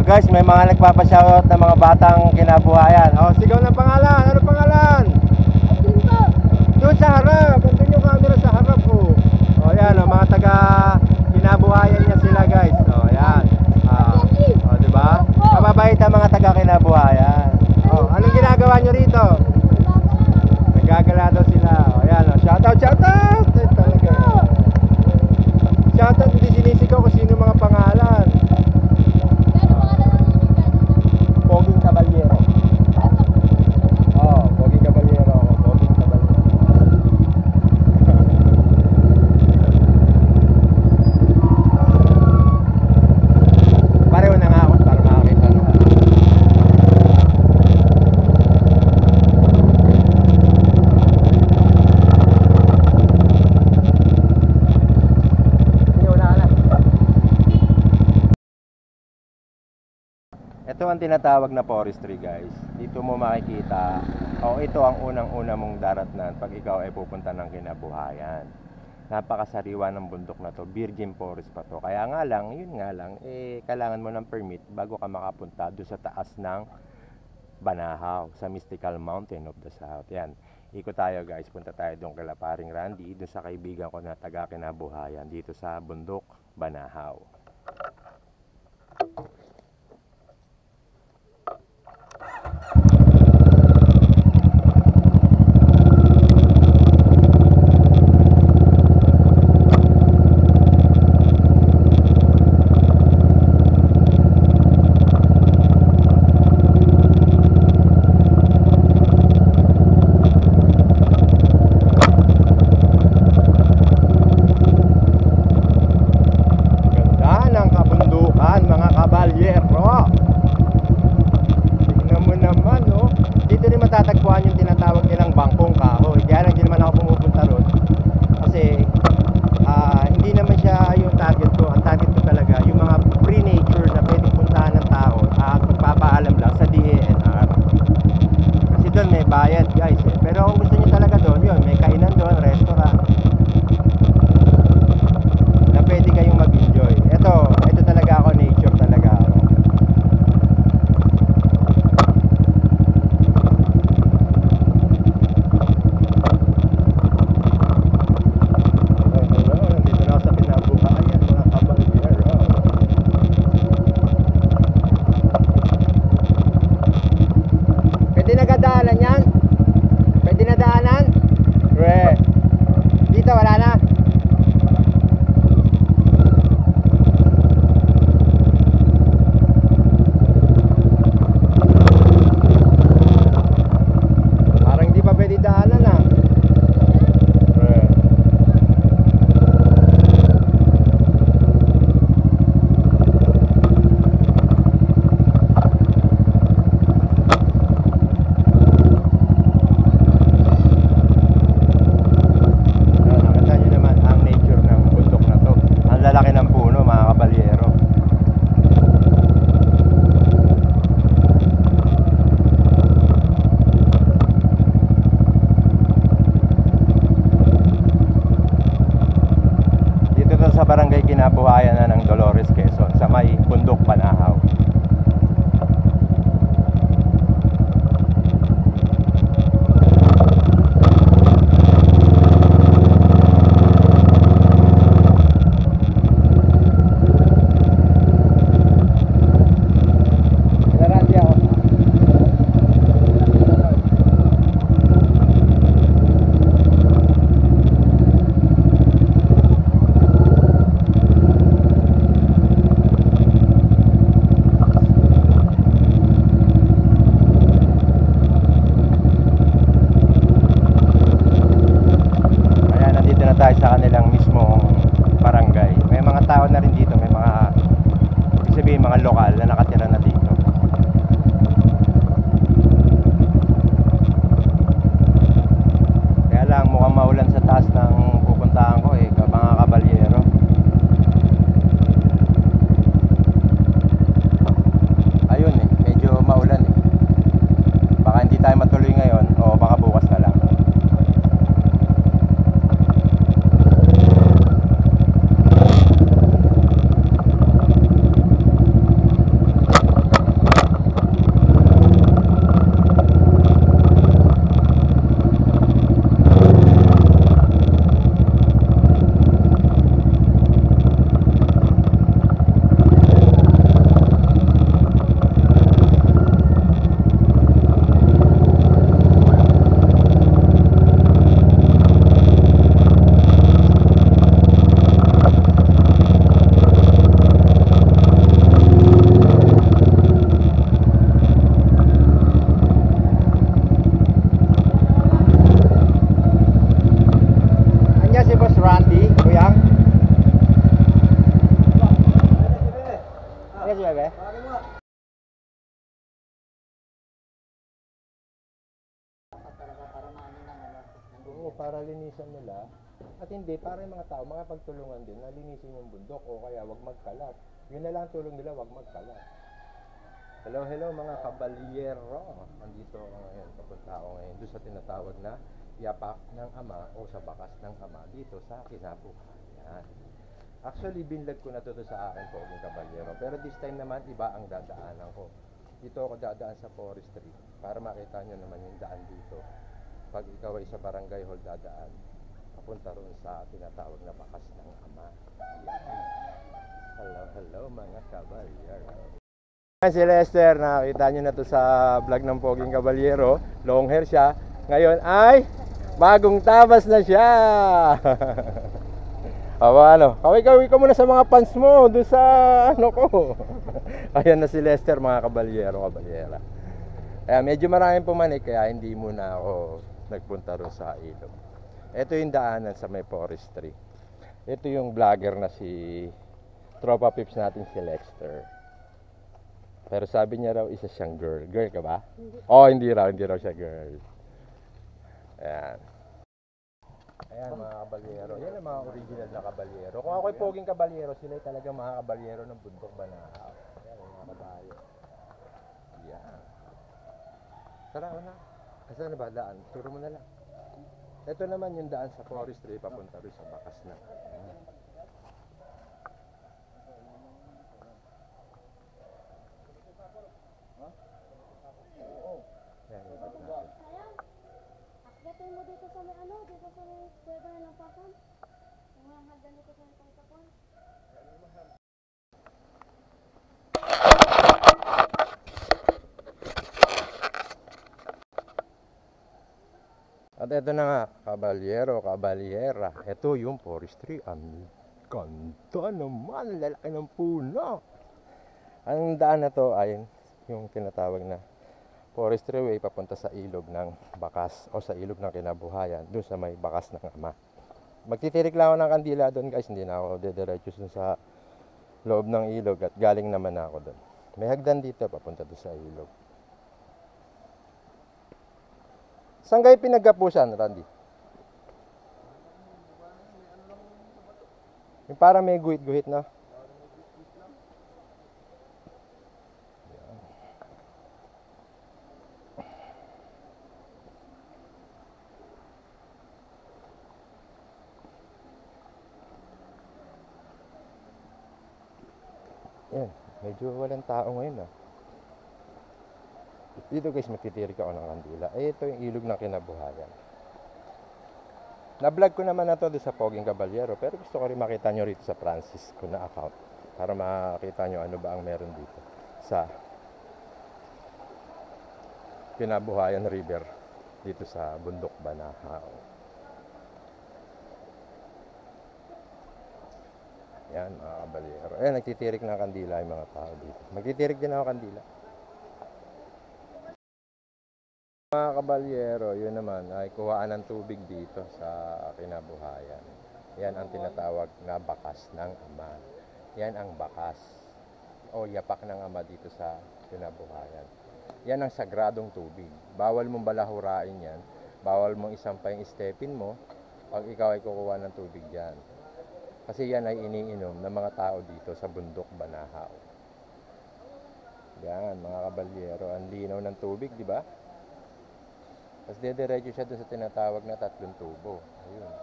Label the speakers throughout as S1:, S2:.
S1: Guys, may mga nagpapashoutout ng mga batang kinabuhayan. Sigaw ng pangalan. Ano pangalan? Doon sa harap. Andun yung camera sa harap ko. Yan, mga taga kinabuhayan niya sila, guys. Yan. Diba? Mababait ang mga taga kinabuhayan. Anong ginagawa nyo rito? Nagagala daw sila. Yan, shoutout, shoutout. Talaga. Shoutout, hindi sinisigaw kung sino mga pangalan. Poging Caballero. Poging Caballero ako. Poging Caballero. Pareho na nga ako para makakita nung ito ang tinatawag na forestry, guys. Dito mo makikita, ito ang unang-una mong daratnan pag ikaw ay pupunta ng kinabuhayan. Napakasariwa ng bundok na to, virgin forest pa to. Kaya nga lang, kailangan mo ng permit bago ka makapunta doon sa taas ng Banahaw, sa Mystical Mountain of the South. Yan, ikot tayo, guys. Punta tayo doon kay Paring Randy, doon sa kaibigan ko na taga kinabuhayan dito sa bundok Banahaw. Matatagpuan yung tinatawag nilang bangkong kahoy. Kaya lang hindi naman ako pumupunta ron kasi hindi naman siya yung target ko. Ang target ko talaga yung mga pre-nature na pwedeng puntahan ng tao at magpapaalam lang sa DENR. Kasi doon may bayad, guys, Pero kung gusto nyo talaga doon, yun, may kainan doon, restaurant na pwede kayong mag-enjoy. Ito talaga ako, nature talaga ako. Barangay Kinabuhayan na ng Dolores, Quezon, sa may bundok Banahaw. Tayo sa kanilang mismong barangay. May mga tao na rin dito, may mga ibig sabihin mga lokal na nakatira na dito. Kaya lang mukhang maulan sa taas ng pupuntahan ko mga kabalyero. Ayun medyo maulan Baka hindi tayo matuloy ngayon o baka bukas na lang. be? Oo, para linisan nila. At hindi, para yung mga tao, makapagtulungan din na linisin yung bundok o kaya wag magkalat. Yun na lang tulong nila, wag magkalat. Hello, hello mga kabalyero. Andito ako ngayon, papunta ako ngayon doon sa tinatawag na yapak ng ama o sa bakas ng ama dito sa Kinabukayan. Actually, binlag ko na to sa akin po, yung kabalyero. Pero this time naman, iba ang dadaanan ko. Dito ako dadaan sa forestry para makita nyo naman yung daan dito. Pag ikaw ay sa barangay hall dadaan, papunta ron sa tinatawag na bakas ng ama. Yan. Hello, hello mga kabalyero. Si Lester, nakakita nyo na to sa vlog ng Poging Kabalyero. Long hair siya. Ngayon ay bagong tabas na siya. Ano? Kaway-kaway ka muna sa mga fans mo doon sa ano ko. Ayan na si Lester mga kabalyero, kabalyera. Kaya medyo maraming pumanik kaya hindi muna ako nagpunta ron sa ilog. Ito yung daanan sa may forestry. Ito yung vlogger na si Tropa Pips natin si Lester. Pero sabi niya raw isa siyang girl. Girl ka ba? Oh, hindi raw siya girl. Ayan. Ayan mga kabalyero. Yan ang mga original na kabalyero. Kung ako'y poging kabalyero, sila talaga mga kabalyero ng bundok Banahaw. Ayan mga kabayo. Yan. Tara na. Saan na ba daan? Turo mo na lang. Ito naman yung daan sa forestry papunta rin sa bakas na. Ayan.
S2: Akyatin mo dito sa may ano, dito sa may pwede na ng pasan. Yung mga hagdan dito sa may pangkapon.
S1: At ito na nga, kabalyero, kabalyera. Ito yung forestry. Ang ganda naman, lalaki ng puno. Ang daan na to ay yung tinatawag na forestry way papunta sa ilog ng bakas o sa ilog ng Kinabuhayan, doon sa may bakas ng ama. Magtitirik lang ako ng kandila doon guys, hindi na ako dediretso sa loob ng ilog at galing naman ako doon. May hagdan dito papunta doon sa ilog. Saan kayo pinagkapusan, Randy? Yung parang may guhit-guhit na. Yan, medyo walang tao ngayon Dito guys, magtitirik ako ng kandila. Ito yung ilog ng Kinabuhayan. Na-vlog ko naman na to sa Poging Kabalyero, pero gusto ko rin makita nyo rito sa Francisco na account para makita nyo ano ba ang meron dito sa Kinabuhayan River dito sa Bundok Banahaw. Yan mga kabalyero. Nagtitirik ng kandila yung mga tao dito. Magtitirik din ako kandila. Mga kabalyero, yun naman ay kuhaan ng tubig dito sa Kinabuhayan. Yan ang tinatawag na bakas ng ama. Yan ang bakas o yapak ng ama dito sa Kinabuhayan. Yan ang sagradong tubig. Bawal mong balahurain yan. Bawal mong isampay yung stepin mo pag ikaw ay kukuha ng tubig dyan. Kasi yan ay iniinom ng mga tao dito sa Bundok Banahaw. Yan mga kabalyero, ang linaw ng tubig, di ba? Tapos dediretso siya doon sa tinatawag na 3 tubo. Ayun.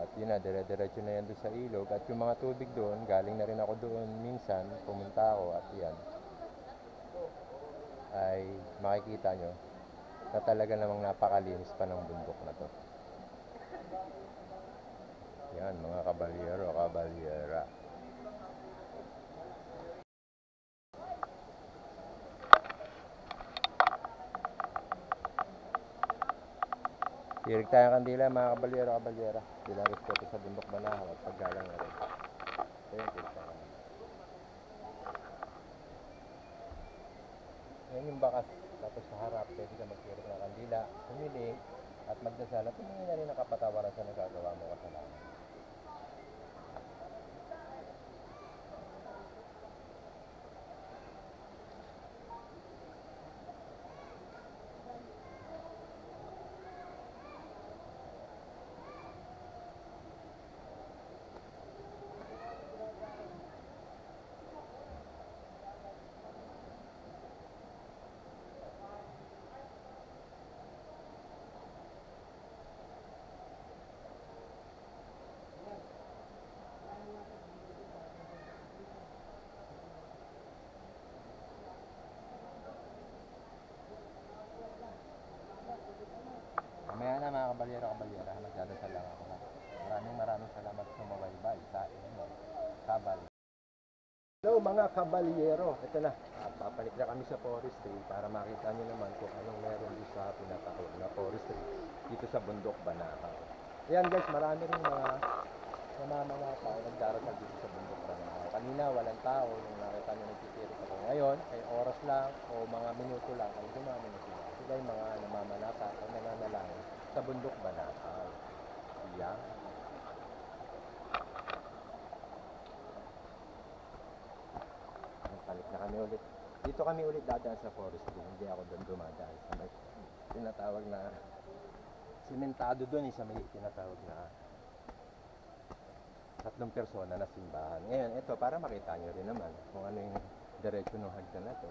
S1: At yun na, dire-diretso na yan doon sa ilog. At yung mga tubig doon, galing na rin ako doon minsan, pumunta ako at yan. Ay makikita nyo na talaga namang napakalinis pa ng bundok na to. Yan mga kabalyero, kabalyera. Tirik tayong kandila mga kabalyero, kabalyera. Bilang respeto sa Bundok Banahaw at paggalang na rin. Ayun, tirik tayo. Yan yung bakas. Tapos sa harap, pwede ka magtirik ng kandila, humili, at magdasal. At humingi na rin ang kapatawaran sa nagagawa mo kasalanan. tabal. Hello mga kabalyero, ito na. Papanik na kami sa forestry para makita nyo naman kung anong meron dito sa tinatawag na forestry dito sa bundok Banahaw. Ayan guys, marami rin mga tao nagdarasal dito sa bundok Banahaw. Kanina walang tao, nung nakita nyo nagtitirit ako. Ngayon, ay oras lang o mga minuto lang ay dumami na sila. Sila yung mga namamanata o nananalangin sa bundok Banahaw. Ayan. Balik na kami ulit. Dito kami ulit dadaan sa forestry. Hindi ako doon dumadaan sa may tinatawag na simentado doon, sa may tinatawag na 3 persona na simbahan. Ngayon, ito para makita nyo rin naman kung ano yung diretsyo ng hagdan na to.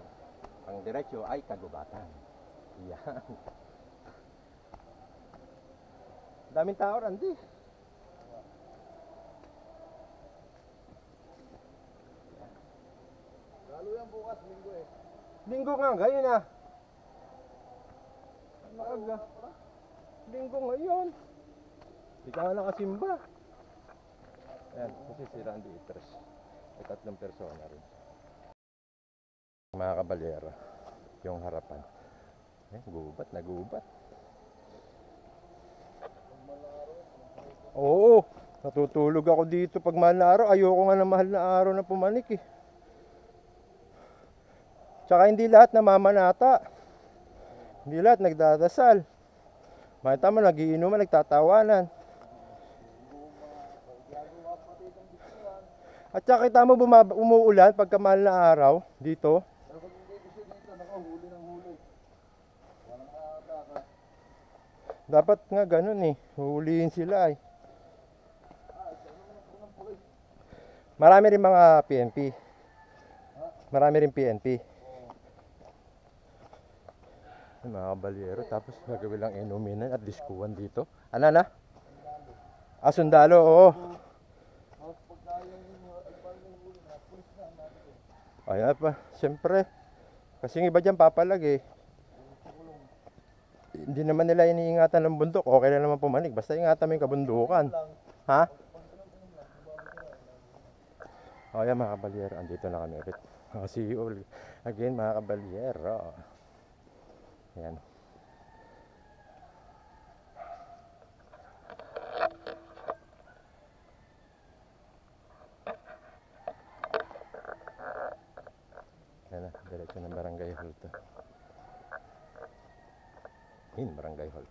S1: Ang diretsyo ay kagubatan. Yan. Daming tao, Randy.
S3: Lalo yan bukas, linggo eh.
S1: Linggo nga, ngayon na. Maaga. Linggo ngayon. Hindi ka nga nakasimba. Ayan, kasi si Randy Itras. May 3 persona rin. Mga kabalyero, yung harapan. Gubat, nagubat. Oo, natutulog ako dito pag mahal na araw. Ayoko nga na mahal na araw na pumanik eh. Tsaka hindi lahat namamanata. Hindi lahat nagdadasal. Makita mo, nagiinuman, nagtatawanan. At saka kita mo umuulan pagka mahal na araw dito. Dapat nga ganun eh. Huhulihin sila eh. Marami rin mga PNP. Marami rin PNP. Mga kabalyero, tapos gagawin lang inuminan at diskuhan dito. Ano na? Sundalo, oo. Ayan pa, siyempre. Kasi yung iba dyan papalag eh. Hindi naman nila iniingatan ng bundok. Okay na naman pumanik. Basta ingatan mo yung kabundukan. Ha? O yan mga kabalyero, andito na kami ulit. See you all again mga kabalyero. Ayan. Ayan na, diretso ng barangay hall to. Yun, barangay hall.